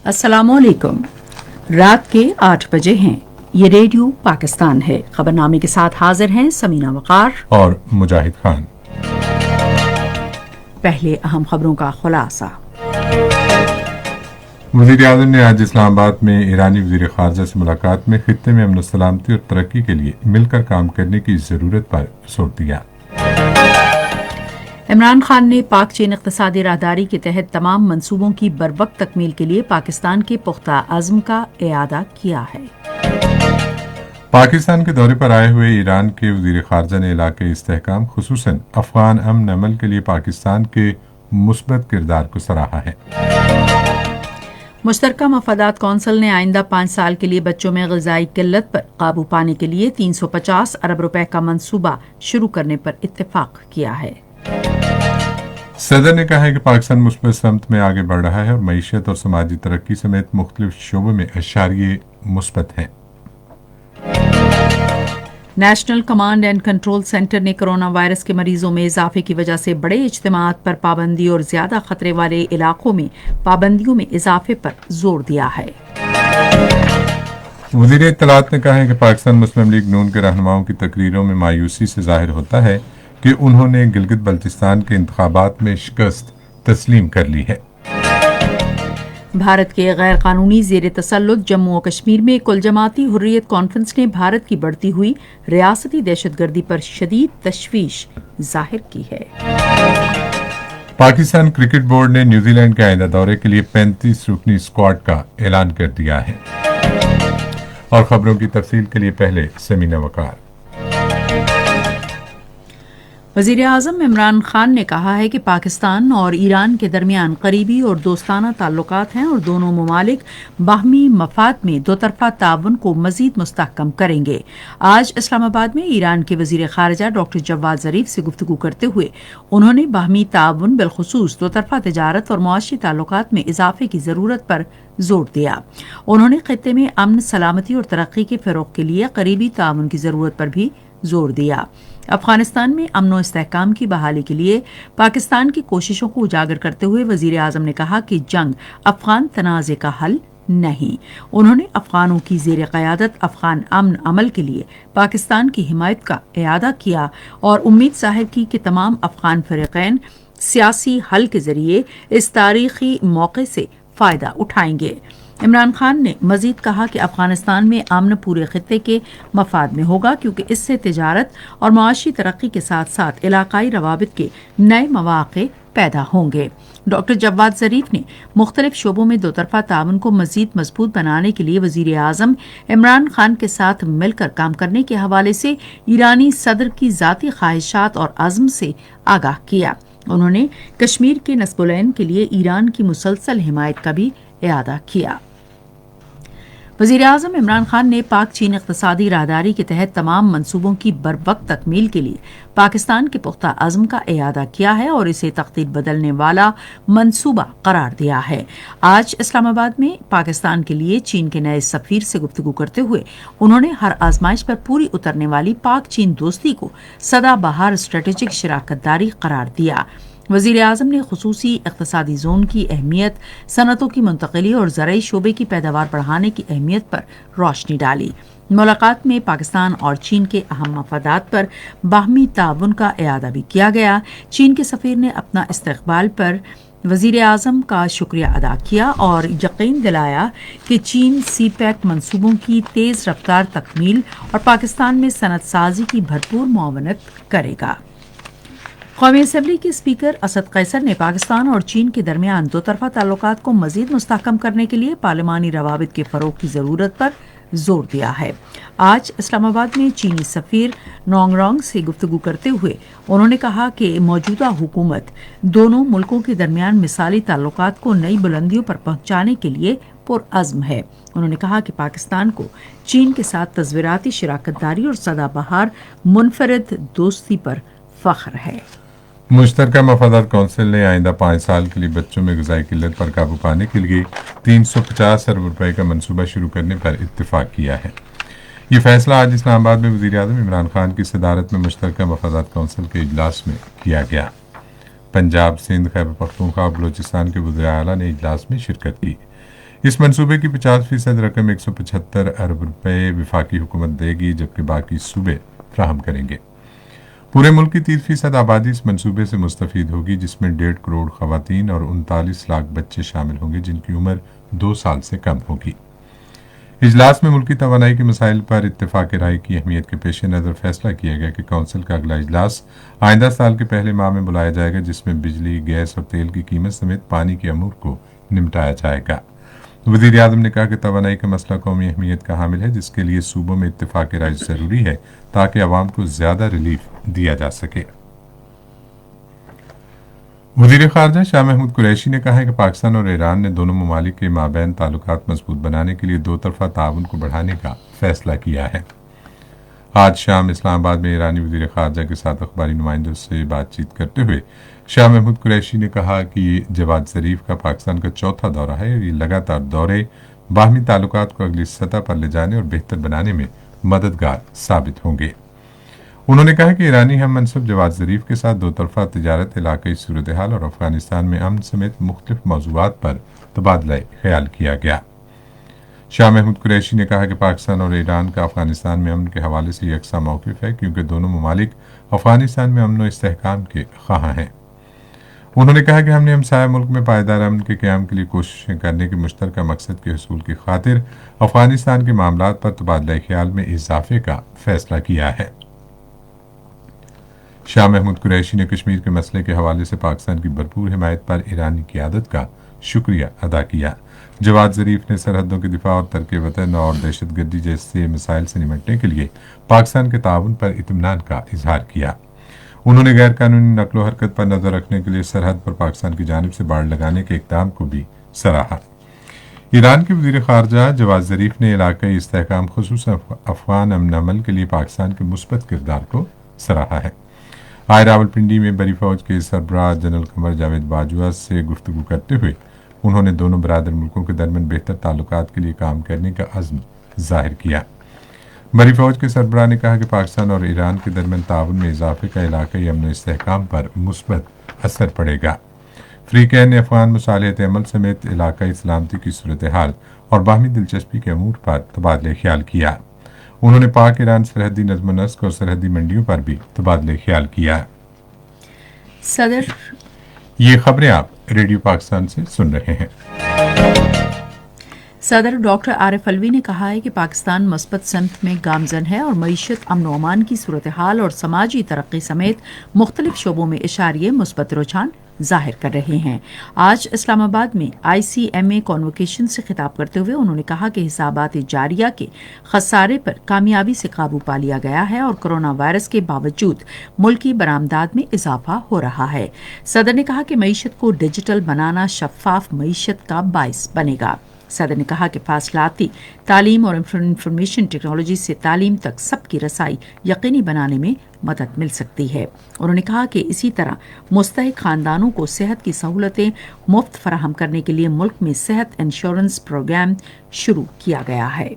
अस्सलाम वालेकुम। रात के 8 बजे हैं। ये रेडियो पाकिस्तान है। खबरनामे के साथ हाजिर हैं समीना वकार और मुजाहिद खान। पहले अहम खबरों का खुलासा। वज़ीर आज़म ने आज इस्लामाबाद में ईरानी वज़ीर ख़ारजा से मुलाकात में खित्ते में अमन सलामती और तरक्की के लिए मिलकर काम करने की ज़रूरत पर जोर दिया। इमरान खान ने पाक चीन इक़्तिसादी राहदारी के तहत तमाम मंसूबों की बरवक्त तकमील के लिए पाकिस्तान के पुख्ता अज़्म का इआदा किया है। पाकिस्तान के दौरे पर आए हुए ईरान के वज़ीर ख़ारजा ने इलाक़े इस्तेहकाम खुसूसन अफ़गान अमन अमल के लिए पाकिस्तान के मुस्बत किरदार को सराहा है। मुश्तरका मफादात कौंसिल ने आइंदा 5 साल के लिए बच्चों में ग़िज़ाई किल्लत पर काबू पाने के लिए 350 अरब रुपए का मंसूबा शुरू करने पर इत्तेफाक किया है। सदर ने कहा है कि पाकिस्तान मुस्बत समत में आगे बढ़ रहा है और मईशत और समाजी तरक्की समेत मुख्तलिफ शोबों में अशारिये मुस्बत हैं। National command and control centre ने कोरोना वायरस के मरीजों में इजाफे की वजह से बड़े इज्तिमात पर पाबंदी और ज्यादा खतरे वाले इलाकों में पाबंदियों में इजाफे पर जोर दिया है। वज़ीर इत्तलात ने कहा है कि पाकिस्तान मुस्लिम लीग नून के रहनुमाओं की तकरीरों में मायूसी से जाहिर होता है कि उन्होंने गिलगित बल्तिस्तान के इंतखाबात में शिकस्त तस्लीम कर ली है। भारत के गैर कानूनी ज़ेर तसल्लुत जम्मू और कश्मीर में कुल जमाती हुर्रियत कॉन्फ्रेंस ने भारत की बढ़ती हुई रियासती दहशतगर्दी पर शदीद तशवीश जाहिर की है। पाकिस्तान क्रिकेट बोर्ड ने न्यूजीलैंड के आइंदा दौरे के लिए 35 रुकनी स्क्वाड का ऐलान कर दिया है। और खबरों की तफसील के लिए पहले समीना वकार। वज़ीर आज़म इमरान खान ने कहा है कि पाकिस्तान और ईरान के दरमियान करीबी और दोस्ताना ताल्लुकात हैं और दोनों ममालिक बाहमी मफाद में दोतरफा ताउन को मज़ीद मुस्तहकम करेंगे। आज इस्लामाबाद में ईरान के वज़ीर ख़ारजा डॉक्टर जवाद ज़रीफ से गुफ्तगू करते हुए उन्होंने बाहमी ताउन बिलखुसूस दोतरफा तिजारत और मुआशी ताल्लुकात में इजाफे की ज़रूरत पर जोर दिया। उन्होंने खित्ते में अमन सलामती और तरक्की के फ़रोग़ के लिए करीबी ताउन की ज़रूरत पर भी जोर दिया। अफगानिस्तान में अमन और इस्तेहकाम की बहाली के लिए पाकिस्तान की कोशिशों को उजागर करते हुए वज़ीर आज़म ने कहा कि जंग अफगान तनाज़े का हल नहीं। उन्होंने अफगानों की ज़ेर क़यादत अफगान अमन अमल के लिए पाकिस्तान की हिमायत का इआदा किया और उम्मीद ज़ाहिर की कि तमाम अफगान फ़रीक़ैन सियासी हल के ज़रिए इस तारीख़ी मौके से फ़ायदा उठाएंगे। इमरान खान ने मजीद कहा कि अफगानिस्तान में अमन पूरे खित्ते के मफाद में होगा क्योंकि इससे तिजारत और माशी तरक्की के साथ साथ इलाकाई रवाबित के नए मौक़े पैदा होंगे। डॉक्टर जवाद ज़रीफ ने मुख्तलिफ शोबों में दोतरफा ताउन को मजीद मजबूत बनाने के लिए वज़ीर आज़म इमरान खान के साथ मिलकर काम करने के हवाले से ईरानी सदर की ज़ाती ख्वाहिशात और अज़्म से आगाह किया। उन्होंने कश्मीर के नस्बुलैन के लिए ईरान की मुसलसल हिमायत का भी इआदा किया। वज़ीर आज़म इमरान खान ने पाक चीन इक़्तिसादी राहदारी के तहत तमाम मंसूबों की बरवक्त तकमील के लिए पाकिस्तान के पुख्ता अज़्म का इआदा किया है और इसे तक़दीर बदलने वाला मंसूबा करार दिया है। आज इस्लामाबाद में पाकिस्तान के लिए चीन के नए सफ़ीर से गुफ्तगू करते हुए उन्होंने हर आजमाइश पर पूरी उतरने वाली पाक चीन दोस्ती को सदाबहार स्ट्रेटेजिक शराकतदारी करार दिया। वज़ीर आज़म ने खुसूसी इक़्तिसादी ज़ोन की अहमियत, सनतों की मुंतक़ली और ज़राई शोबे की पैदावार बढ़ाने की अहमियत पर रोशनी डाली। मुलाकात में पाकिस्तान और चीन के अहम मफादात पर बाहमी ताउन का इआदा भी किया गया। चीन के सफ़ीर ने अपना इस्तक़बाल पर वज़ीर आज़म का शुक्रिया अदा किया और यकीन दिलाया कि चीन CPEC मंसूबों की तेज़ रफ्तार तकमील और पाकिस्तान में सनत साजी की भरपूर मुआवनत करेगा। कौमी असम्बली के स्पीकर असद कैसर ने पाकिस्तान और चीन के दरमियान दोतरफा ताल्लुकात को मजीद मुस्तहकम करने के लिए पार्लिमानी रवाबित के फ़रोग़ की ज़रूरत पर जोर दिया है। आज इस्लामाबाद में चीनी सफ़ीर नोंगरोंग से गुफ्तगू करते हुए उन्होंने कहा कि मौजूदा हुकूमत दोनों मुल्कों के दरमियान मिसाली ताल्लुकात को नई बुलंदियों पर पहुंचाने के लिए पुरअज़्म है। उन्होंने कहा कि पाकिस्तान को चीन के साथ तज़वीराती शराकतदारी और सदाबहार मुनफरद दोस्ती पर फ़ख्र है। मुश्तरका मफादात कौंसिल ने आइंदा 5 साल के लिए बच्चों में ग़िज़ाई किल्लत पर काबू पाने के लिए 350 अरब रुपए का मंसूबा शुरू करने पर इत्तेफाक किया है। ये फैसला आज इस्लामाबाद में वज़ीर आज़म इमरान खान की सदारत में मुश्तरका मफादात कौंसिल के इजलास में किया गया। पंजाब, सिंध, खैबर पख्तूनख्वा और बलूचिस्तान के वज़ीर आला ने इजलास में शिरकत की। इस मंसूबे की 50% रकम 175 अरब रुपए विफाकी हुकूमत देगी, जबकि बाकी सूबे फ्राहम करेंगे। पूरे मुल्क की 30% आबादी इस मंसूबे से मुस्तफीद होगी, जिसमें 1.5 करोड़ खवातीन और 39 लाख बच्चे शामिल होंगे जिनकी उम्र 2 साल से कम होगी। इजलास में मुल्की तवानाई के मसाइल पर इत्तेफाक राय की अहमियत के पेश नज़र फैसला किया गया कि कौंसिल का अगला इजलास आइंदा साल के पहले माह में बुलाया जाएगा, जिसमें बिजली, गैस और तेल की कीमत समेत पानी के अमूर को निपटाया जाएगा। वज़ीर आज़म ने कहा कि तवानाई का मसला कौमी अहमियत का हामिल है, जिसके लिए सूबों में इत्तेफाक राय जरूरी है ताकि अवाम को ज्यादा रिलीफ दिया जा सके। वज़ीर ख़ारजा शाह महमूद कुरैशी ने कहा है कि पाकिस्तान और ईरान ने दोनों ममालिक के माबैन ताल्लुकात मजबूत बनाने के लिए दो तरफा ताउन को बढ़ाने का फैसला किया है। आज शाम इस्लामाबाद में ईरानी वज़ीर ख़ारजा के साथ अखबारी नुमाइंदों से बातचीत करते हुए शाह महमूद कुरैशी ने कहा कि जवाद ज़रीफ का पाकिस्तान का चौथा दौरा है और ये लगातार दौरे बाहमी ताल्लुकात को अगली सतह पर ले जाने और बेहतर बनाने में मददगार साबित होंगे। उन्होंने कहा कि ईरानी हम मनसब जवाद ज़रीफ के साथ दो तरफा तिजारत, इलाकाई सूरत हाल और अफगानिस्तान में अमन समेत मुख्तलिफ मौज़ूआत पर तबादला ख्याल किया गया। शाह महमूद कुरैशी ने कहा कि पाकिस्तान और ईरान का अफगानिस्तान में अमन के हवाले से यकसा मौक़िफ़ है, क्योंकि दोनों ममालिक अफगानिस्तान में अमन व इस्तेहकाम के ख़्वाह हैं। उन्होंने कहा कि हमने हमसाया मुल्क में पायदार अमन के क़याम के लिए कोशिशें करने के मुश्तरका मकसद के हसूल की खातिर अफगानिस्तान के मामलात पर तबादला ख्याल में इजाफे का फैसला किया है। शाह महमूद कुरैशी ने कश्मीर के मसले के हवाले से पाकिस्तान की भरपूर हिमायत पर ईरानी क़यादत का शुक्रिया अदा किया। जवाद ज़रीफ ने सरहदों के दिफा और तर्क वतन और दहशतगर्दी जैसे मसाइल से निपटने के लिए पाकिस्तान के ताउन पर इत्मीनान का इजहार किया। उन्होंने गैर कानूनी नकलो हरकत पर नजर रखने के लिए सरहद पर पाकिस्तान की जानिब से बाड़ लगाने के इक़दाम को भी सराहा। ईरान के वज़ीर ख़ारजा जवाद ज़रीफ ने इलाकाई इस्तेहकाम ख़ुसूसन अफ़गान अमन अमल के लिए पाकिस्तान के मुस्बत किरदार को सराहा है। आज रावलपिंडी में बरी फौज के सरबराह जनरल कमर जावेद बाजवा से गुफ्तगू करते हुए उन्होंने दोनों बरादर मुल्कों के दरमियान बेहतर ताल्लुकात के लिए काम करने का अज़्म ज़ाहिर किया। बरी फौज के सरबराह ने कहा कि पाकिस्तान और ईरान के दरमियान ताउन में इजाफे का इलाकाई अमन इस्तेहकाम पर मुस्बत असर पड़ेगा। फ्रीकैन ने अफ़गान मुसालिहत अमल समेत इलाकाई सलामती की सूरत हाल और बाहमी दिलचस्पी के अमूर पर तबादले ख्याल किया। उन्होंने पाक ईरान सरहदी नज़्म नस्क और सरहदी मंडियों पर भी तबादले ख्याल किया। ये खबरें आप रेडियो पाकिस्तान से सुन रहे हैं। सदर डॉक्टर आरिफ अलवी ने कहा है कि पाकिस्तान मस्बत सनत में गामजन है और मईशत, अमन व अमान की सूरत हाल और समाजी तरक्की समेत मुख्तलिफ शोबों में इशारिये मुस्बत रुझान जाहिर कर रहे हैं। आज इस्लामाबाद में ICMA कॉन्वोकेशन से खिताब करते हुए उन्होंने कहा कि हिसाबात जारिया के खसारे पर कामयाबी से काबू पा लिया गया है और कोरोना वायरस के बावजूद मुल्की बरामदात में इजाफा हो रहा है। सदर ने कहा कि मईशत को डिजिटल बनाना शफाफ मईशत का बाइस बनेगा। सदर ने कहा कि फासलाती तालीम और इंफॉर्मेशन टेक्नोलॉजी से तालीम तक सबकी रसाई यकीनी बनाने में मदद मिल सकती है। उन्होंने कहा कि इसी तरह मुस्तहिक खानदानों को सेहत की सहूलतें मुफ्त फराहम करने के लिए मुल्क में सेहत इंश्योरेंस प्रोग्राम शुरू किया गया है।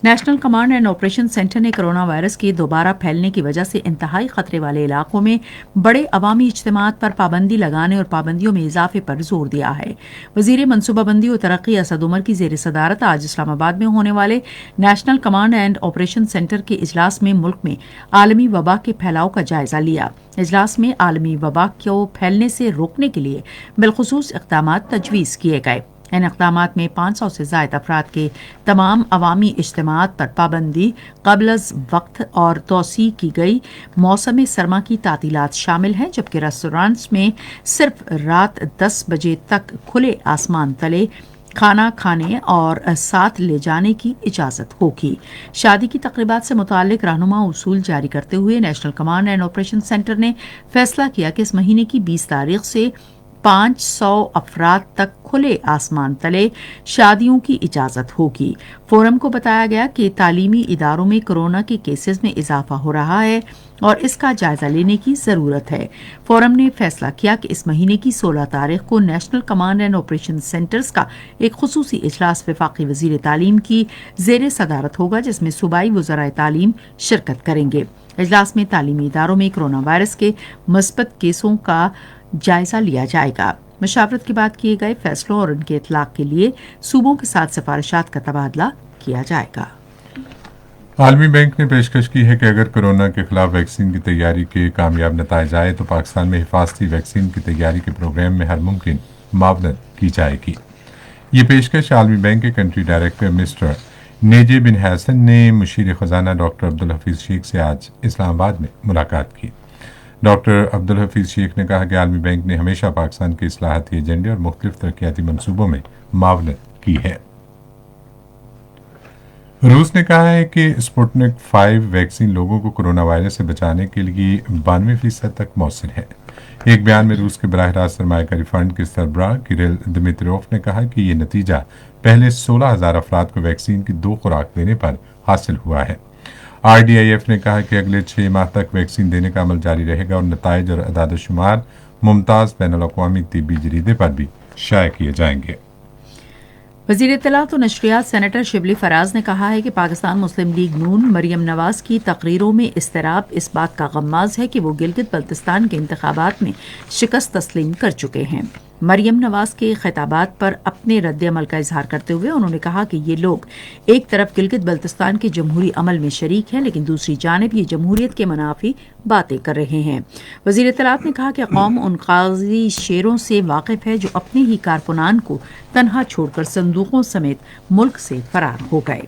National command and operation centre ने कोरोना वायरस के दोबारा फैलने की वजह से इंतहाई खतरे वाले इलाकों में बड़े अवामी इज्तिमात पर पाबंदी लगाने और पाबंदियों में इजाफे पर जोर दिया है। वजीर मनसूबाबंदी और तरक्की असद उमर की जेर सदारत आज इस्लामाबाद में होने वाले national command and operation centre के इजलास में मुल्क में आलमी वबा के फैलाव का जायजा लिया। इजलास में आलमी वबा को फैलने से रोकने के लिए बिलखुसूस इक़दाम तजवीज़ किए गए। इन इक़दामात में 500 से ज़ायद अफराद के तमाम अवामी इज्तिमात पर पाबंदी, क़ब्ल वक्त और तोसी की गई मौसम सरमा की तातीलात शामिल हैं, जबकि रेस्टोरेंट्स में सिर्फ रात 10 बजे तक खुले आसमान तले खाना खाने और साथ ले जाने की इजाज़त होगी। शादी की तकरीबात से मुताल्लिक रहनुमा उसूल जारी करते हुए national command and operation centre ने फैसला किया कि इस महीने की 20 तारीख से 500 अफराद तक खुले आसमान तले शादियों की इजाज़त होगी। फोरम को बताया गया कि तालीमी इदारों में कोरोना के केसेस में इजाफा हो रहा है और इसका जायजा लेने की ज़रूरत है। फोरम ने फैसला किया कि इस महीने की 16 तारीख को national command and operation centres का एक खुसूसी इजलास वफाकी वज़ीर तालीम की ज़ेर सदारत होगा, जिसमें सूबाई वज़राए तालीम शिरकत करेंगे। इजलास में तालीमी इदारों में कोरोना वायरस के मुस्बत केसों का जायजा लिया जाएगा। مشاورت کے بعد کیے گئے فیصلوں اور ان کے اطلاق کے لیے صوبوں کے ساتھ سفارشات کا تبادلہ کیا جائے گا۔ عالمی بینک نے پیشکش کی ہے کہ اگر کورونا کے خلاف ویکسین کی تیاری کے کامیاب نتائج آئے تو پاکستان میں حفاظتی ویکسین کی تیاری کے پروگرام میں ہر ممکن معاونت کی جائے گی۔ یہ پیشکش عالمی بینک کے کنٹری ڈائریکٹر مسٹر نیجے بن حسن نے مشیر خزانہ ڈاکٹر عبدالحفیظ شیخ سے آج اسلام آباد میں ملاقات کی۔ ڈاکٹر عبدالحفیظ شیخ نے کہا کہ عالمی بینک نے ہمیشہ پاکستان کے اصلاحاتی ایجنڈے اور مختلف ترقیاتی منصوبوں میں معاونت کی ہے۔ روس نے کہا ہے کہ اسپوٹنک 5 ویکسین لوگوں کو کورونا وائرس سے بچانے کے لیے 92% تک مؤثر ہے۔ ایک بیان میں روس کے براہ راست سرمایہ کاری فنڈ کے سربراہ کریل دمیتروف نے کہا کہ یہ نتیجہ پہلے 16,000 افراد کو ویکسین کی 2 خوراک دینے پر حاصل ہوا ہے۔ RDIF نے کہا کہ اگلے 6 ماہ تک ویکسین دینے کا عمل جاری رہے گا اور نتائج اور اعداد و شمار ممتاز بین الاقوامی طبی جریدے پر بھی شائع کیے جائیں گے۔ وزیر اطلاعات و نشریات سینیٹر شبلی فراز نے کہا ہے کہ پاکستان مسلم لیگ نون مریم نواز کی تقریروں میں اضطراب اس بات کا غماز ہے کہ وہ گلگت بلتستان کے انتخابات میں شکست تسلیم کر چکے ہیں۔ مریم نواز کے خطابات پر اپنے رد عمل کا اظہار کرتے ہوئے انہوں نے کہا کہ یہ لوگ ایک طرف گلگت بلتستان کے جمہوری عمل میں شریک ہیں لیکن دوسری جانب یہ جمہوریت کے منافی باتیں کر رہے ہیں۔ وزیر اطلاعات نے کہا کہ قوم ان قاضی شیروں سے واقف ہے جو اپنے ہی کارکنان کو تنہا چھوڑ کر صندوقوں سمیت ملک سے فرار ہو گئے۔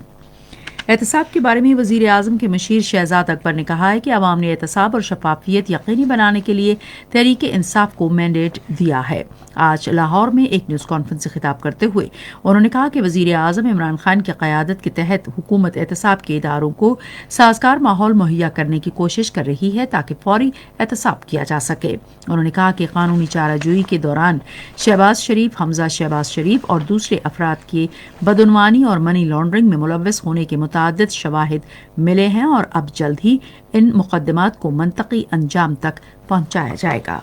احتساب کے بارے میں وزیر اعظم کے مشیر شہزاد اکبر نے کہا ہے کہ عوام نے احتساب اور شفافیت یقینی بنانے کے لیے تحریک انصاف کو مینڈیٹ دیا ہے۔ آج لاہور میں ایک نیوز کانفرنس سے خطاب کرتے ہوئے انہوں نے کہا کہ وزیر اعظم عمران خان کی قیادت کے تحت حکومت احتساب کے اداروں کو سازگار ماحول مہیا کرنے کی کوشش کر رہی ہے تاکہ فوری احتساب کیا جا سکے۔ انہوں نے کہا کہ قانونی چارہ جوئی کے دوران شہباز شریف، حمزہ شہباز شریف اور دوسرے افراد کے بدعنوانی اور منی لانڈرنگ میں ملوث ہونے کے متعدد شواہد ملے ہیں اور اب جلد ہی ان مقدمات کو منطقی انجام تک پہنچایا جائے گا۔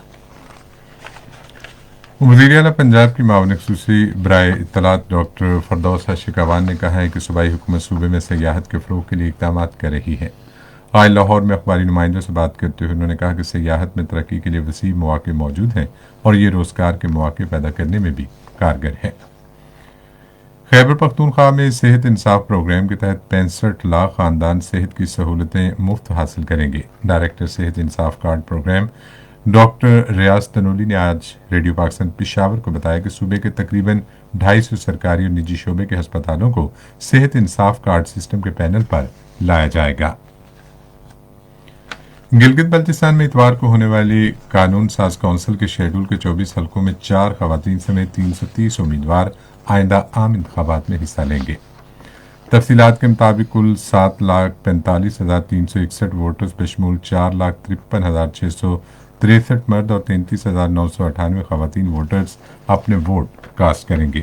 وزیر اعلیٰ پنجاب کی معاون خصوصی برائے اطلاعات ڈاکٹر فردوس شکاوان نے کہا ہے کہ صوبائی حکومت صوبے میں سیاحت کے فروغ کے لیے اقدامات کر رہی ہے۔ آج لاہور میں اخباری نمائندوں سے بات کرتے ہوئے انہوں نے کہا کہ سیاحت میں ترقی کے لیے وسیع مواقع موجود ہیں اور یہ روزگار کے مواقع پیدا کرنے میں بھی کارگر ہے۔ خیبر پختونخوا میں صحت انصاف پروگرام کے تحت 65 لاکھ خاندان صحت کی سہولتیں مفت حاصل کریں گے۔ ڈائریکٹر صحت انصاف کارڈ پروگرام ڈاکٹر ریاض تنولی نے آج ریڈیو پاکستان پشاور کو بتایا کہ صوبے کے تقریباً 250 سرکاری اور نجی شعبے کے ہسپتالوں کو صحت انصاف کارڈ سسٹم کے پینل پر لایا جائے گا۔ گلگت بلتستان میں اتوار کو ہونے والی قانون ساز کونسل کے شیڈول کے 24 حلقوں میں 4 خواتین سمیت 330 امیدوار آئندہ عام انتخابات میں حصہ لیں گے۔ تفصیلات کے مطابق کل 7,45,361 ووٹرز بشمول 4,53,663 مرد اور 33,998 خواتین ووٹرز اپنے ووٹ کاسٹ کریں گے۔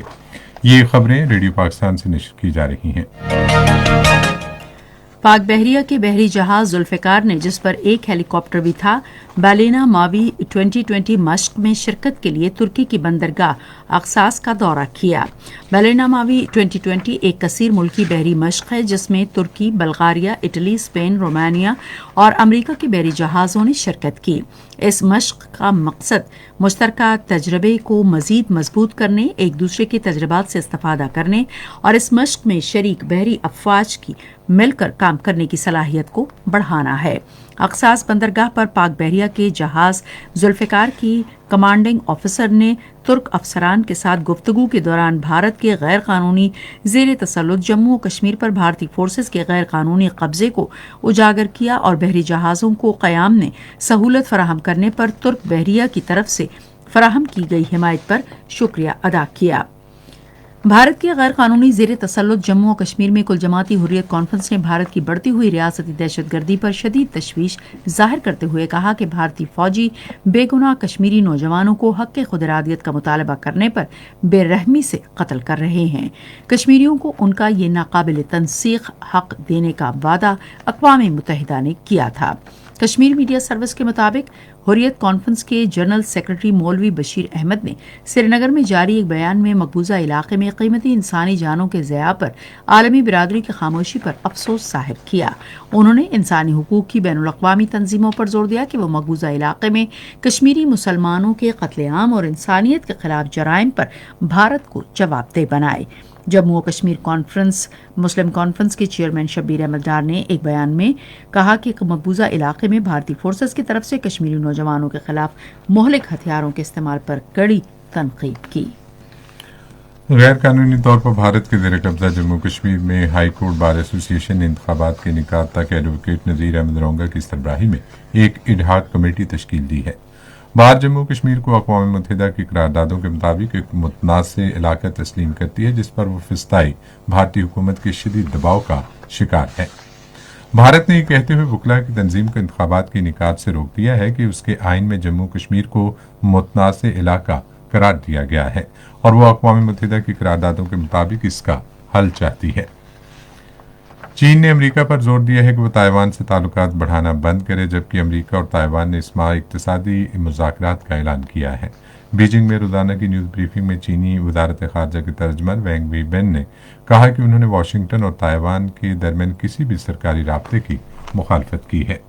یہ خبریں ریڈیو پاکستان سے نشر کی جا رہی ہیں۔ پاک بحریہ کے بحری جہاز ذوالفقار نے جس پر ایک ہیلی کاپٹر بھی تھا بالینا ماوی 2020 مشق میں شرکت کے لیے ترکی کی بندرگاہ اقصاص کا دورہ کیا۔ بالینا ماوی 2020 ایک کثیر ملکی بحری مشق ہے جس میں ترکی، بلغاریہ، اٹلی، اسپین، رومانیہ اور امریکہ کے بحری جہازوں نے شرکت کی۔ اس مشق کا مقصد مشترکہ تجربے کو مزید مضبوط کرنے، ایک دوسرے کے تجربات سے استفادہ کرنے اور اس مشق میں شریک بحری افواج کی مل کر کام کرنے کی صلاحیت کو بڑھانا ہے۔ اقصاص بندرگاہ پر پاک بحریہ کے جہاز ذوالفقار کی کمانڈنگ آفیسر نے ترک افسران کے ساتھ گفتگو کے دوران بھارت کے غیر قانونی زیر تسلط جموں و کشمیر پر بھارتی فورسز کے غیر قانونی قبضے کو اجاگر کیا اور بحری جہازوں کو قیام میں سہولت فراہم کرنے پر ترک بحریہ کی طرف سے فراہم کی گئی حمایت پر شکریہ ادا کیا۔ بھارت کے غیر قانونی زیر تسلط جموں و کشمیر میں کل جماعتی حریت کانفرنس نے بھارت کی بڑھتی ہوئی ریاستی دہشت گردی پر شدید تشویش ظاہر کرتے ہوئے کہا کہ بھارتی فوجی بے گناہ کشمیری نوجوانوں کو حق خود ارادیت کا مطالبہ کرنے پر بے رحمی سے قتل کر رہے ہیں۔ کشمیریوں کو ان کا یہ ناقابل تنسیق حق دینے کا وعدہ اقوام متحدہ نے کیا تھا۔ کشمیر میڈیا سروس کے مطابق हुर्रियत कॉन्फ्रेंस के जनरल सेक्रेटरी मौलवी बशीर अहमद ने श्रीनगर में जारी एक बयान में मकबूजा इलाके में कीमती इंसानी जानों के ज़िया पर आलमी बिरादरी की खामोशी पर अफसोस जाहिर किया। उन्होंने इंसानी हुकूक की बैनुल-अक़वामी तंजीमों पर जोर दिया कि वो मकबूजा इलाके में कश्मीरी मुसलमानों के कत्लेआम और इंसानियत के खिलाफ जराइम पर भारत को जवाबदेह बनाए। जम्मू और कश्मीर कॉन्फ्रेंस मुस्लिम कॉन्फ्रेंस के चेयरमैन शब्बीर अहमद डार ने एक बयान में कहा कि मकबूजा इलाके में भारतीय फोर्सेस की तरफ से कश्मीरी नौजवानों के खिलाफ मुहलिक हथियारों के इस्तेमाल पर कड़ी तनकीद की। गैर कानूनी तौर पर भारत के ज़ेर कब्जा जम्मू कश्मीर में हाई कोर्ट बार एसोसिएशन ने इंतखाबात के इनेकाद तक एडवोकेट नज़ीर अहमद रोंगा की सरबराही में एक इडहाक कमेटी तश्कील दी है। बार जम्मू कश्मीर को अक़वाम मुत्तहिदा की करारदादों के मुताबिक एक मुतनाज़ इलाका तस्लीम करती है जिस पर वो फिस्ताई भारतीय हुकूमत के शदीद दबाव का शिकार है। भारत ने ये कहते हुए वकला की तंजीम को इंतखाबात के इनेकाद से रोक दिया है कि उसके आइन में जम्मू कश्मीर को मुतनाज़ इलाका करार दिया गया है और वो अक़वाम मुत्तहिदा की करारदादों के मुताबिक इसका हल चाहती है। चीन ने अमेरिका पर जोर दिया है कि वो ताइवान से ताल्लुकात बढ़ाना बंद करे, जबकि अमेरिका और ताइवान ने इस माह इक़्तिसादी मुज़ाकरात का ऐलान किया है। बीजिंग में रोजाना की न्यूज़ ब्रीफिंग में चीनी वज़ारत ख़ारजा के तर्जमान वैंग वेइबेन ने कहा कि उन्होंने वाशिंगटन और ताइवान के दरमियान किसी भी सरकारी राब्ते की मुखालफत की है।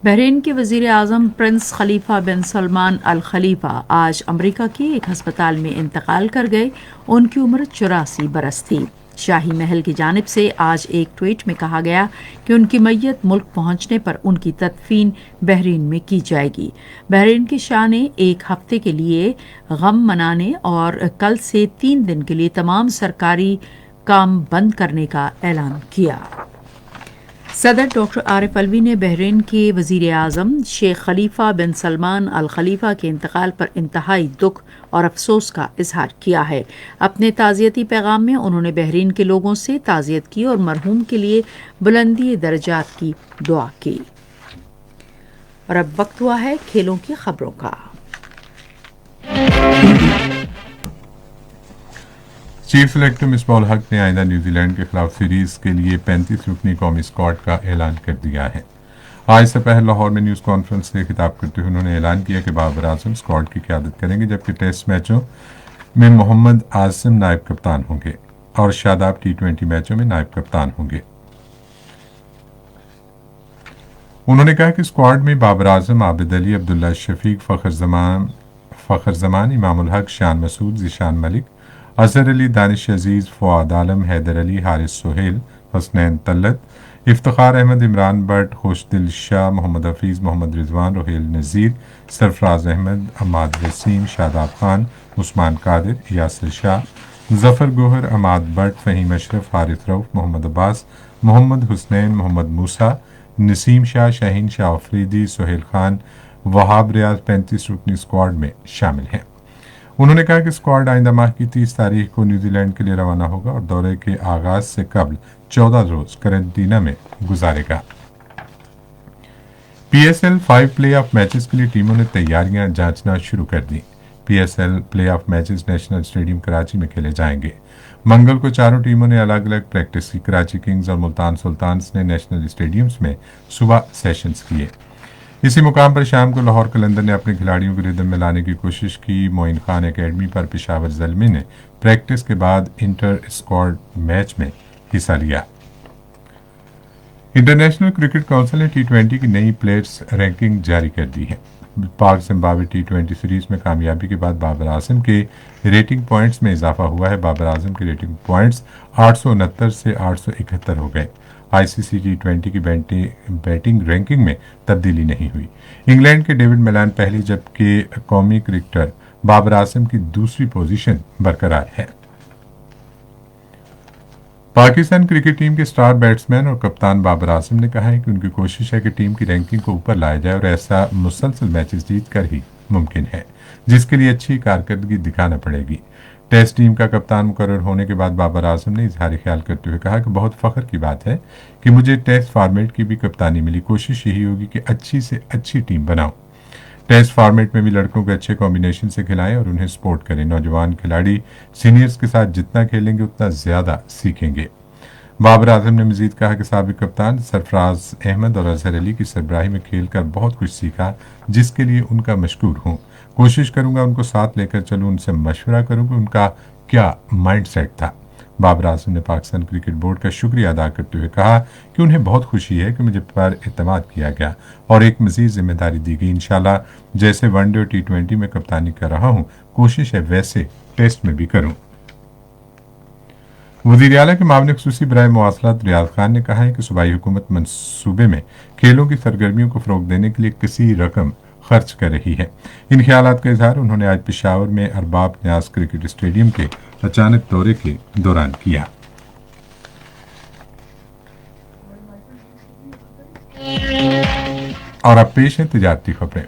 बहरीन के वज़ीर आज़म प्रिंस खलीफा बिन सलमान अल खलीफा आज अमेरिका के एक हस्पताल में इंतकाल कर गए। उनकी उम्र 84 बरस थी। शाही महल की जानिब से आज एक ट्वीट में कहा गया कि उनकी मैयत मुल्क पहुंचने पर उनकी तदफीन बहरीन में की जाएगी। बहरीन के शाह ने एक हफ्ते के लिए गम मनाने और कल से 3 दिन के लिए तमाम सरकारी काम बंद करने का ऐलान किया। सदर डॉक्टर आरिफ अलवी ने बहरीन के वज़ीर आज़म शेख खलीफा बिन सलमान अल खलीफा के इंतकाल पर इंतहाई दुख और अफसोस का इजहार किया है। अपने ताज़ियती पैगाम में उन्होंने बहरीन के लोगों से ताज़ियत की और मरहूम के लिए बुलंदी दर्जात की दुआ की। और अब वक्त हुआ है खेलों की खबरों का। चीफ सेलेक्टर मिसबाह उल हक ने आइंदा न्यूजीलैंड के खिलाफ सीरीज के लिए 35 रुकनी कौमी स्क्वाड का ऐलान कर दिया है। आज दोपहर लाहौर में न्यूज़ कॉन्फ्रेंस से खिताब करते हुए उन्होंने ऐलान किया कि बाबर आजम स्क्वाड की क़यादत करेंगे, जबकि टेस्ट मैचों में मोहम्मद आसिम नायब कप्तान होंगे और शादाब T20 मैचों में नायब कप्तान होंगे। उन्होंने कहा कि स्क्वाड में बाबर आजम, आबिद अली, अब्दुल्ला शफीक, फ़खर जमान, इमाम उल हक, शान मसूद, ज़ीशान मलिक, अजहर अली, दानिश अजीज, फवाद आलम, हैदर अली, हारिस सोहेल, हसनैन तल्लत, इफ्तिखार अहमद, इमरान भट्ट, खुशदिल शाह, मोहम्मद हफीज़, मोहम्मद रिजवान, रोहेल नज़ीर, सरफराज अहमद, अमाद वसीम, शादाब खान, उस्मान कादिर, यासिर शाह, जफर गोहर, अमाद भट्ट, फ़हीम अशरफ, हारिस रऊफ, मोहम्मद अब्बास, मोहम्मद हुसनैन, मोहम्मद मूसा, नसीम शाह, शाहीन शाह अफरीदी, सोहेल खान, वहाब रियाज 35 रुकनी स्क्वाड में शामिल हैं। उन्होंने कहा कि स्क्वाड आइंदा माह की 30 तारीख को न्यूजीलैंड के लिए रवाना होगा और दौरे के आगाज से कबल 14 रोज करंटीना में गुजारेगा। PSL 5 प्ले ऑफ मैचेस के लिए टीमों ने तैयारियां जांचना शुरू कर दी। PSL play of matches national stadium Karachi में खेले जाएंगे। मंगल को चारों टीमों ने अलग अलग प्रैक्टिस की। कराची किंग्स और मुल्तान सुल्तान्स ने नेशनल स्टेडियम्स में सुबह सेशंस किए। इसी मुकाम पर शाम को लाहौर कलंदर ने अपने खिलाड़ियों को रिदम में लाने की कोशिश की। मोइन खान एकेडमी पर पेशावर ज़ल्मी ने प्रैक्टिस के बाद इंटर स्क्वाड मैच में हिस्सा लिया। इंटरनेशनल क्रिकेट काउंसिल ने T20 की नई प्लेयर्स रैंकिंग जारी कर दी है। पाक जिम्बाब्वे T20 सीरीज में कामयाबी के बाद बाबर आजम के रेटिंग पॉइंट्स में इजाफा हुआ है। बाबर आजम के रेटिंग पॉइंट्स 869 से 871 हो गए। ICC T20 की बैटिंग रैंकिंग में तब्दीली नहीं हुई। इंग्लैंड के डेविड मिलान पहली, जबकि कौमी क्रिकेटर बाबर आजम की दूसरी पोजीशन बरकरार है। पाकिस्तान क्रिकेट टीम के स्टार बैट्समैन और कप्तान बाबर आजम ने कहा है कि उनकी कोशिश है कि टीम की रैंकिंग को ऊपर लाया जाए और ऐसा मुसलसल मैचेस जीतकर ही मुमकिन है, जिसके लिए अच्छी कारकर्दगी दिखाना पड़ेगी। टेस्ट टीम का कप्तान मुकर्रर होने के बाद बाबर आजम ने इजहार ख्याल करते हुए कहा कि बहुत फख्र की बात है कि मुझे टेस्ट फॉर्मेट की भी कप्तानी मिली। कोशिश यही होगी कि अच्छी से अच्छी टीम बनाऊं। टेस्ट फॉर्मेट में भी लड़कों के अच्छे कॉम्बिनेशन से खिलाएं और उन्हें सपोर्ट करें। नौजवान खिलाड़ी सीनियर्स के साथ जितना खेलेंगे उतना ज्यादा सीखेंगे। बाबर आजम ने मजीद कहा कि साबिक कप्तान सरफराज अहमद और अजहर अली की सरबराही में खेल कर बहुत कुछ सीखा, जिसके लिए उनका मशकूर हूँ। कोशिश करूंगा उनको साथ लेकर चलूं, उनसे मशवरा करूं कि उनका क्या माइंड सेट था। बाबर आजम ने पाकिस्तान क्रिकेट बोर्ड का शुक्रिया अदा करते हुए कहा कि उन्हें बहुत खुशी है कि मुझे पर एतमाद किया गया और एक मजीद जिम्मेदारी दी गई। इंशाल्लाह जैसे वनडे और T20 में कप्तानी कर रहा हूं, कोशिश है वैसे टेस्ट में भी करूं। वज़ीर आला के मामले खुसूसी बराए मवासलात रियाज खान ने कहा है कि सूबाई हुकूमत मनसूबे में खेलों की सरगर्मियों को फरोग देने के लिए किसी रकम खर्च कर रही है। इन ख्यालात का इजहार उन्होंने आज पेशावर में अरबाब न्याज क्रिकेट स्टेडियम के अचानक दौरे के दौरान किया। और अब पेश है तिजारती खबरें।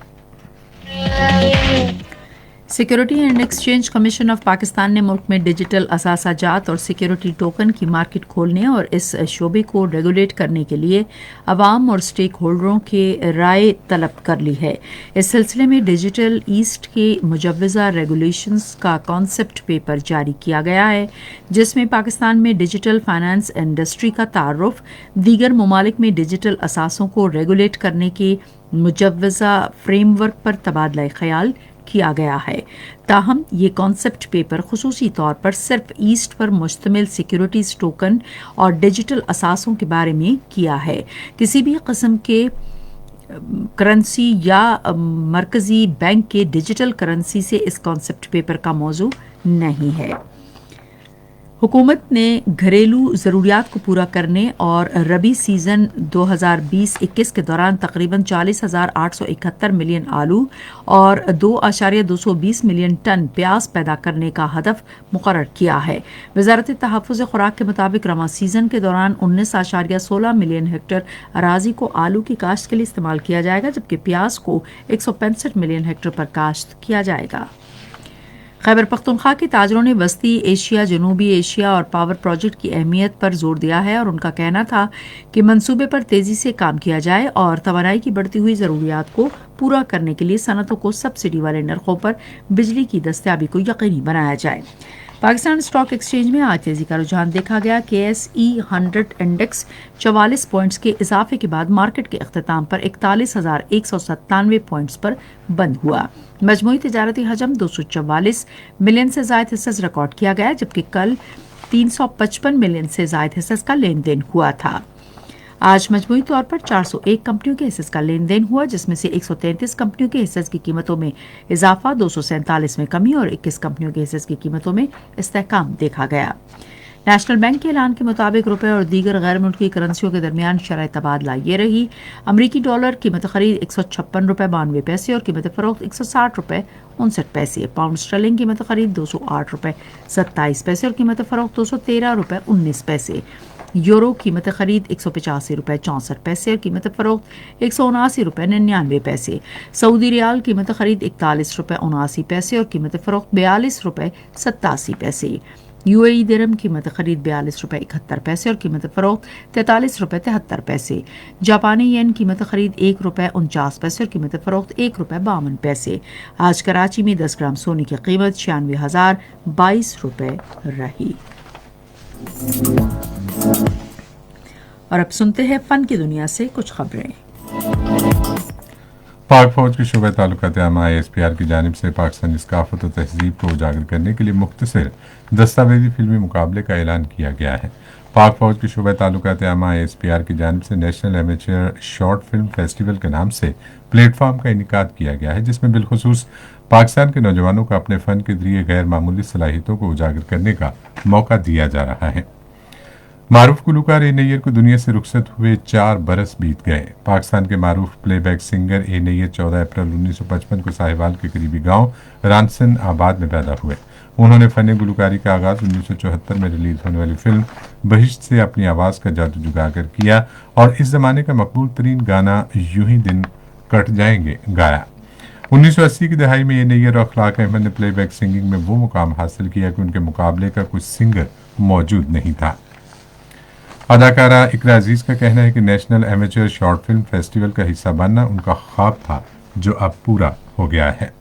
Security and exchange commission of Pakistan ने मुल्क में डिजिटल असासाजात और सिक्योरिटी टोकन की मार्केट खोलने और इस शोबे को रेगुलेट करने के लिए अवाम और स्टेक होल्डरों के राय तलब कर ली है। इस सिलसिले में डिजिटल ईस्ट के मुजव्वज़ा रेगुलेशंस का कॉन्सेप्ट पेपर जारी किया गया है, जिसमें पाकिस्तान में डिजिटल फाइनेंस इंडस्ट्री का तारुफ, दीगर ममालिक में डिजिटल असासों को रेगुलेट करने के मुजव्वज़ा फ्रेमवर्क पर तबादला ख्याल किया गया है। ताहम ये कॉन्सेप्ट पेपर खुसूसी तौर पर सिर्फ ईस्ट पर मुश्तमिल सिक्योरिटीज टोकन और डिजिटल असासों के बारे में किया है। किसी भी किस्म के करेंसी या मरकजी बैंक के डिजिटल करेंसी से इस कॉन्सेप्ट पेपर का मौजू नहीं है। हुकूमत ने घरेलू ज़रूरियात को पूरा करने और रबी सीज़न 2020-21 के दौरान तकरीबन 40,871 मिलियन आलू और 2.220 मिलियन टन प्याज पैदा करने का हदफ मुकर्रर किया है। वज़ारत तहफ़्फ़ुज़ खुराक के मुताबिक रवा सीज़न के दौरान 19.16 मिलियन हेक्टेयर अराजी को आलू की काश्त के लिए इस्तेमाल किया जाएगा, जबकि प्याज को 165 मिलियन हेक्टेयर पर काश्त किया जाएगा। खैबर पख्तूनख्वा के ताजरों ने वस्ती एशिया, जनूबी एशिया और पावर प्रोजेक्ट की अहमियत पर जोर दिया है और उनका कहना था कि मंसूबे पर तेजी से काम किया जाए और तवानाई की बढ़ती हुई ज़रूरियात को पूरा करने के लिए सनतों को सब्सिडी वाले नरखों पर बिजली की दस्तयाबी को यकीनी बनाया जाए। पाकिस्तान स्टॉक एक्सचेंज में आज तेजी का रुझान देखा गया। KSE 100 इंडेक्स 44 पॉइंट्स के इजाफे के बाद मार्केट के अख्ताम पर 41,197 पॉइंट्स पर बंद हुआ। मजमूई तिजारती हजम 244 मिलियन से ज्यादा हिस्सेस रिकॉर्ड किया गया, जबकि कल 355 मिलियन से ज्यादा हिस्सेस का लेन देन हुआ था। आज मजमूई तौर पर 401 कंपनियों के हिस्सेस का लेन देन हुआ, जिसमें से 133 कंपनियों के हिस्सेस की कीमतों में इजाफा, 247 में कमी और 21 कंपनियों के हिस्सेस की कीमतों में इस्तेहकाम देखा गया। नेशनल बैंक के ऐलान के मुताबिक रुपए और दीगर गैर मुल्की करेंसियों के दरमियान शरह तबादला ये रही। अमरीकी डॉलर कीमत खरीद 156 रुपए 92 पैसे और कीमत फरोख्त 160 रुपए 59 पैसे। पाउंड स्टर्लिंग कीमत खरीद 208 रुपए 27 पैसे और कीमत फरोख्त 213 रुपए 19 पैसे। यूरो कीमत खरीद 185 रुपए 64 पैसे और कीमत फरोख्त 179 रुपए 99 पैसे। सऊदी रियाल कीमत खरीद 41 रुपए 79 पैसे और कीमत फरोख्त 42 रुपए 87 पैसे। UAE दिरहम कीमत खरीद 42 रुपए 71 पैसे और कीमत फरोख्त 43 रुपए 73 पैसे। जापानी येन कीमत खरीद 1 रुपए 49 पैसे और कीमत फरोख्त 1 रुपए 52 पैसे। आज कराची में 10 ग्राम सोने की कीमत 96,022 रुपए रही। और अब सुनते हैं फन की दुनिया से कुछ खबरें। पाक फौज के शोबे ताल्लुकात आमा ISPR की जानिब से पाकिस्तानी सकाफत और तहजीब को उजागर करने के लिए मुख्तसर दस्तावेजी फिल्मी मुकाबले का ऐलान किया गया है। पाक फौज के शोबे ताल्लुकात आमा ISPR की जानिब से national amateur short film festival के नाम से प्लेटफॉर्म का इनेकाद किया गया है, जिसमें बिलखुसूस पाकिस्तान के नौजवानों को अपने फन के जरिए गैर मामूली सलाहियतों को उजागर करने का मौका दिया जा रहा है। मारूफ गुलकार ए नैयर को दुनिया से रुखसत हुए 4 बरस बीत गए। पाकिस्तान के मारूफ प्लेबैक सिंगर ए नैयर 14 अप्रैल 1955 को साहिवाल के करीबी गांव रानसन आबाद में पैदा हुए। उन्होंने फन गुलकारी का आगाज 1974 में रिलीज होने वाली फिल्म बहिश्त से अपनी आवाज का जादू जुगाकर किया और इस जमाने का मकबूल तरीन गाना यूं ही दिन कट जाएंगे गाया। 1980 की दहाई में ए नैयर और अखलाक अहमद ने प्लेबैक सिंगिंग में वो मुकाम हासिल किया कि उनके मुकाबले का कोई सिंगर मौजूद नहीं था। अदाकारा इकरा अजीज का कहना है कि national amateur short film festival का हिस्सा बनना उनका ख्वाब था, जो अब पूरा हो गया है।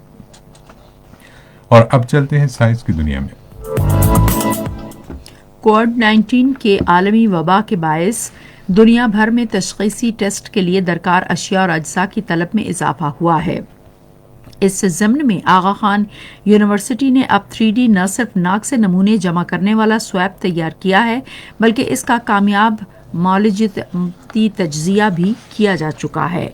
और अब चलते हैं साइंस की दुनिया में। कोविड-19 के आलमी वबा के बायस दुनिया भर में तशख़ीसी टेस्ट के लिए दरकार अशिया और अज्जा की तलब में इजाफा हुआ है। इस ज़िम्न में आगा खान यूनिवर्सिटी ने अब 3D न सिर्फ नाक से नमूने जमा करने वाला स्वैब तैयार किया है, बल्कि इसका कामयाब मौलजती तज्जिया भी किया जा चुका है।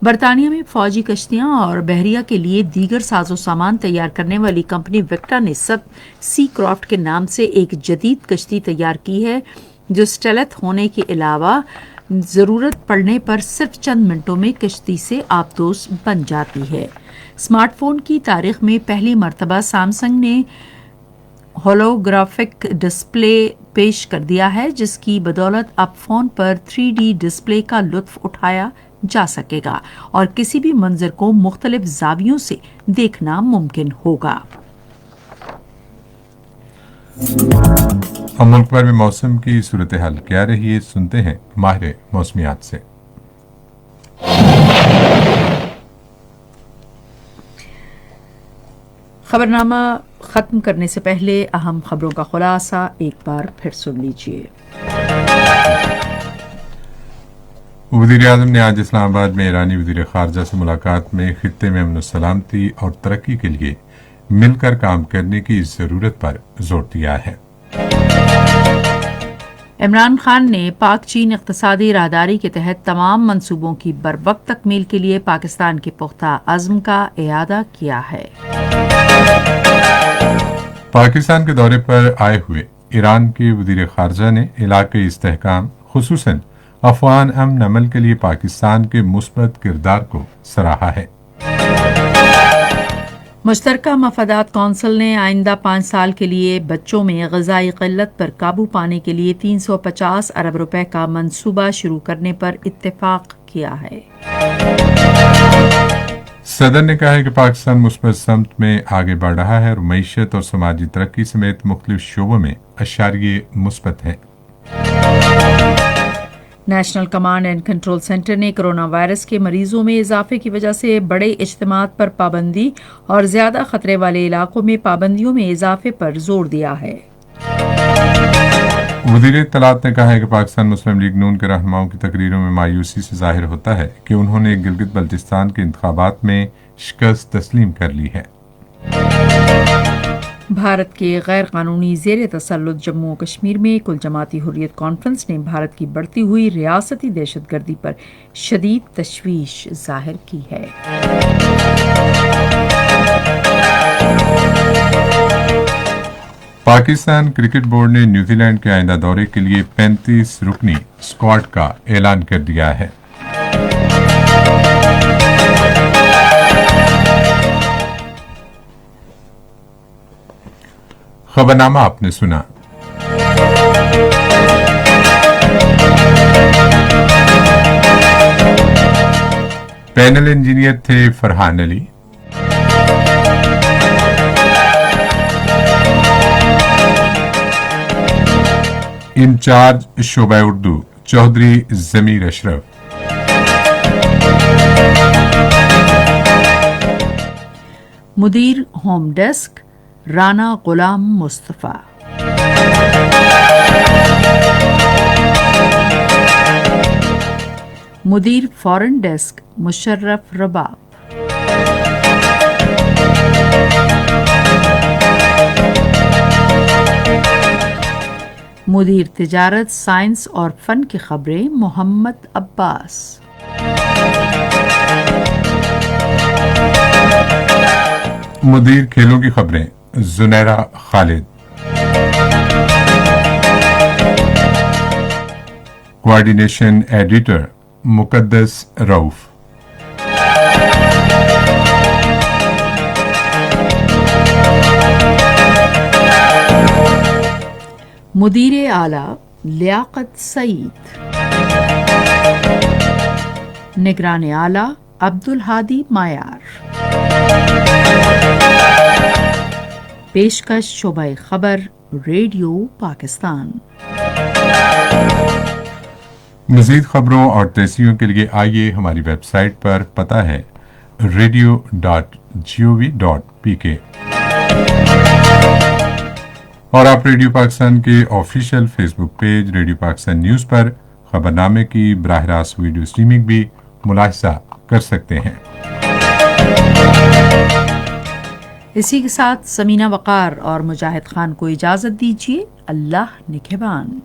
बरतानिया में फौजी कश्तियां और बहरिया के लिए दीगर साजो सामान तैयार करने वाली कंपनी विक्टा ने सी क्रॉफ्ट के नाम से एक जदीद कश्ती तैयार की है, जो स्टेलथ होने के अलावा ज़रूरत पड़ने पर सिर्फ चंद मिनटों में कश्ती से आबदोश बन जाती है। स्मार्टफोन की तारीख में पहली मरतबा सैमसंग ने होलोग्राफिक डिस्प्ले पेश कर दिया है, जिसकी बदौलत अब फोन पर 3D डिस्प्ले का लुत्फ उठाया जा सकेगा और किसी भी मंजर को मुख्तलिफ जावियों से देखना मुमकिन होगा। हम मुल्क भर में मौसम की सूरत हाल क्या रही है, सुनते हैं माहिर मौसमियात से। खबरनामा खत्म करने से पहले अहम खबरों का खुलासा एक बार फिर सुन लीजिए। वज़ीर आज़म ने आज इस्लामाबाद में ईरानी वज़ीर ख़ारजा से मुलाकात में खित्ते में अमन सलामती और तरक्की के लिए मिलकर काम करने की ज़रूरत पर जोर दिया है। इमरान खान ने पाक चीन इक़्तिसादी राहदारी के तहत तमाम मंसूबों की बरवक्त तकमील के लिए पाकिस्तान के पुख्ता अज़्म का इआदा किया है। पाकिस्तान के दौरे पर आए हुए ईरान के वज़ीर ख़ारजा ने इलाक़ाई इस्तेहकाम, खुसूसन अफ़गान अमन अमल के लिए पाकिस्तान के मुस्बत किरदार को सराहा है। मुश्तरका मफादात कौंसिल ने आइंदा 5 साल के लिए बच्चों में ग़िज़ाई क़िल्लत पर काबू पाने के लिए 350 अरब रुपए का मंसूबा शुरू करने पर इत्तेफाक किया है। सदर ने कहा है कि पाकिस्तान मुस्बत समत में आगे बढ़ रहा है और मईशत और समाजी तरक्की समेत मुख्तलिफ शोबों में अशारिये मुस्बत है। National command and control centre ने कोरोना वायरस के मरीजों में इजाफे की वजह से बड़े इज्तिमात पर पाबंदी और ज्यादा खतरे वाले इलाकों में पाबंदियों में इजाफे पर जोर दिया है। वज़ीर इत्तलात ने कहा है कि पाकिस्तान मुस्लिम लीग नून के रहनुमाओं की तकरीरों में मायूसी से जाहिर होता है कि उन्होंने गिलगित बल्तिस्तान के इंतखाबात में शिकस्त तस्लीम कर ली है। भारत के गैर कानूनी ज़ेर तसल्लुत जम्मू और कश्मीर में कुल जमाती हुर्रियत कॉन्फ्रेंस ने भारत की बढ़ती हुई रियासती दहशतगर्दी पर शदीद तशवीश जाहिर की है। पाकिस्तान क्रिकेट बोर्ड ने न्यूजीलैंड के आइंदा दौरे के लिए 35 रुकनी स्क्वाड का ऐलान कर दिया है। खबरनामा आपने सुना। पैनल इंजीनियर थे फरहान अली। इंचार्ज शोबा उर्दू चौधरी जमीर अशरफ। मुदीर होम डेस्क राना गुलाम मुस्तफा। मुदीर फॉरेन डेस्क मुशर्रफ रबाब। मुदीर तिजारत साइंस और फन की खबरें मोहम्मद अब्बास। मुदीर खेलों की खबरें जुनैरा खालिद। Coordination editor Muqaddas Rauf. मुदीर आला लियाकत सईद। निगरान आला अब्दुल हादी मायार। पेशकश शोबाए खबर रेडियो पाकिस्तान। मज़ीद खबरों और तहसीरों के लिए आइए हमारी वेबसाइट पर, पता है radio.gov.pk। اور آپ ریڈیو پاکستان کے آفیشیل فیس بک پیج ریڈیو پاکستان نیوز پر خبرنامے کی براہ راست ویڈیو اسٹریمنگ بھی ملاحظہ کر سکتے ہیں۔ اسی کے ساتھ سمینہ وقار اور مجاہد خان کو اجازت دیجیے۔ اللہ نگہبان۔